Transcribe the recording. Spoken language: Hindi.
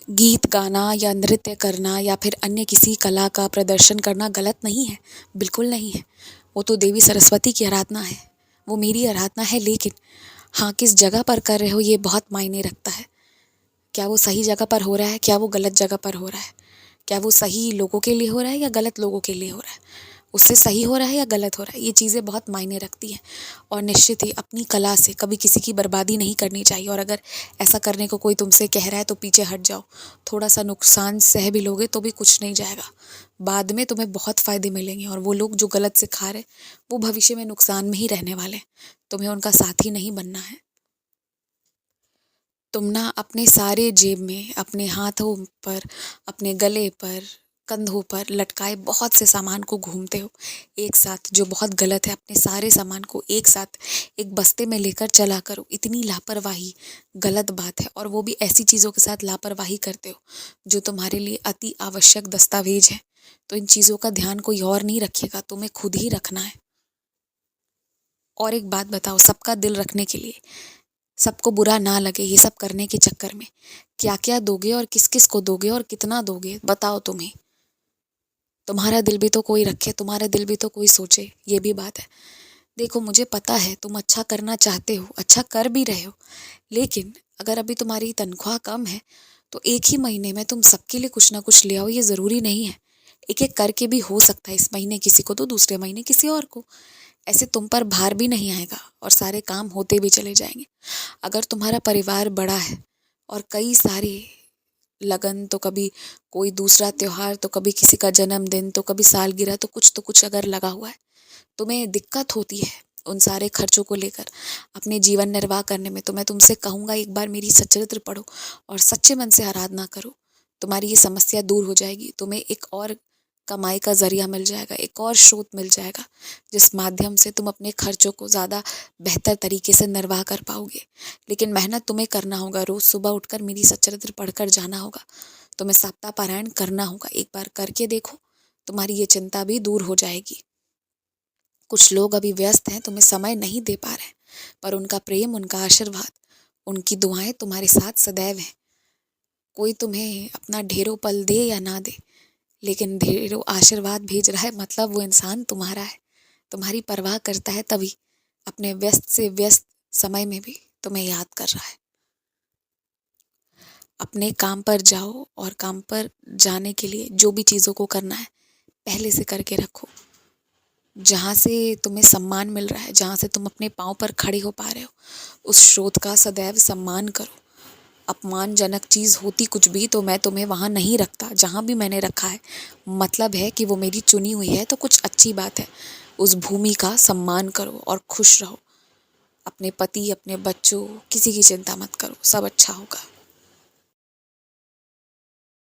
गीत गाना या नृत्य करना या फिर अन्य किसी कला का प्रदर्शन करना गलत नहीं है, बिल्कुल नहीं है। वो तो देवी सरस्वती की आराधना है, वो मेरी आराधना है। लेकिन हाँ, किस जगह पर कर रहे हो ये बहुत मायने रखता है। क्या वो सही जगह पर हो रहा है, क्या वो गलत जगह पर हो रहा है, क्या वो सही लोगों के लिए हो रहा है या गलत लोगों के लिए हो रहा है, उससे सही हो रहा है या गलत हो रहा है, ये चीज़ें बहुत मायने रखती हैं। और निश्चित ही अपनी कला से कभी किसी की बर्बादी नहीं करनी चाहिए। और अगर ऐसा करने को कोई तुमसे कह रहा है तो पीछे हट जाओ। थोड़ा सा नुकसान सह भी लोगे तो भी कुछ नहीं जाएगा, बाद में तुम्हें बहुत फ़ायदे मिलेंगे। और वो लोग जो गलत सिखा रहे वो भविष्य में नुकसान में ही रहने वाले हैं, तुम्हें उनका साथी नहीं बनना है। तुम ना अपने सारे जेब में, अपने हाथों पर, अपने गले पर, कंधों पर लटकाए बहुत से सामान को घूमते हो एक साथ, जो बहुत गलत है। अपने सारे सामान को एक साथ एक बस्ते में लेकर चला करो, इतनी लापरवाही गलत बात है। और वो भी ऐसी चीज़ों के साथ लापरवाही करते हो जो तुम्हारे लिए अति आवश्यक दस्तावेज है। तो इन चीज़ों का ध्यान कोई और नहीं रखेगा, तुम्हें खुद ही रखना है। और एक बात बताओ, सबका दिल रखने के लिए, सबको बुरा ना लगे ये सब करने के चक्कर में क्या क्या दोगे और किस किस को दोगे और कितना दोगे, बताओ तुम्हें। तुम्हारा दिल भी तो कोई रखे, तुम्हारा दिल भी तो कोई सोचे, ये भी बात है। देखो, मुझे पता है तुम अच्छा करना चाहते हो, अच्छा कर भी रहे हो। लेकिन अगर अभी तुम्हारी तनख्वाह कम है तो एक ही महीने में तुम सबके लिए कुछ ना कुछ ले आओ, ये ज़रूरी नहीं है। एक एक करके भी हो सकता है, इस महीने किसी को तो दूसरे महीने किसी और को। ऐसे तुम पर भार भी नहीं आएगा और सारे काम होते भी चले जाएंगे। अगर तुम्हारा परिवार बड़ा है और कई सारे लगन, तो कभी कोई दूसरा त्योहार, तो कभी किसी का जन्मदिन, तो कभी सालगिरह, तो कुछ अगर लगा हुआ है, तुम्हें दिक्कत होती है उन सारे खर्चों को लेकर अपने जीवन निर्वाह करने में, तो मैं तुमसे कहूँगा एक बार मेरी सच्चरित्र पढ़ो और सच्चे मन से आराधना करो। तुम्हारी ये समस्या दूर हो जाएगी, तुम्हें एक और कमाई का जरिया मिल जाएगा, एक और स्रोत मिल जाएगा जिस माध्यम से तुम अपने खर्चों को ज़्यादा बेहतर तरीके से निर्वाह कर पाओगे। लेकिन मेहनत तुम्हें करना होगा, रोज़ सुबह उठकर मेरी सच्चरित्र पढ़कर जाना होगा, तुम्हें सप्ताह पारायण करना होगा। एक बार करके देखो, तुम्हारी ये चिंता भी दूर हो जाएगी। कुछ लोग अभी व्यस्त हैं, तुम्हें समय नहीं दे पा रहे हैं, पर उनका प्रेम, उनका आशीर्वाद, उनकी दुआएं तुम्हारे साथ सदैव हैं। कोई तुम्हें अपना ढेरों पल दे या ना दे, लेकिन ढेरों आशीर्वाद भेज रहा है, मतलब वो इंसान तुम्हारा है, तुम्हारी परवाह करता है, तभी अपने व्यस्त से व्यस्त समय में भी तुम्हें याद कर रहा है। अपने काम पर जाओ और काम पर जाने के लिए जो भी चीज़ों को करना है पहले से करके रखो। जहाँ से तुम्हें सम्मान मिल रहा है, जहाँ से तुम अपने पाँव पर खड़े हो पा रहे हो, उस स्रोत का सदैव सम्मान करो। अपमानजनक चीज़ होती कुछ भी तो मैं तुम्हें वहाँ नहीं रखता, जहाँ भी मैंने रखा है मतलब है कि वो मेरी चुनी हुई है, तो कुछ अच्छी बात है। उस भूमि का सम्मान करो और खुश रहो। अपने पति, अपने बच्चों, किसी की चिंता मत करो, सब अच्छा होगा।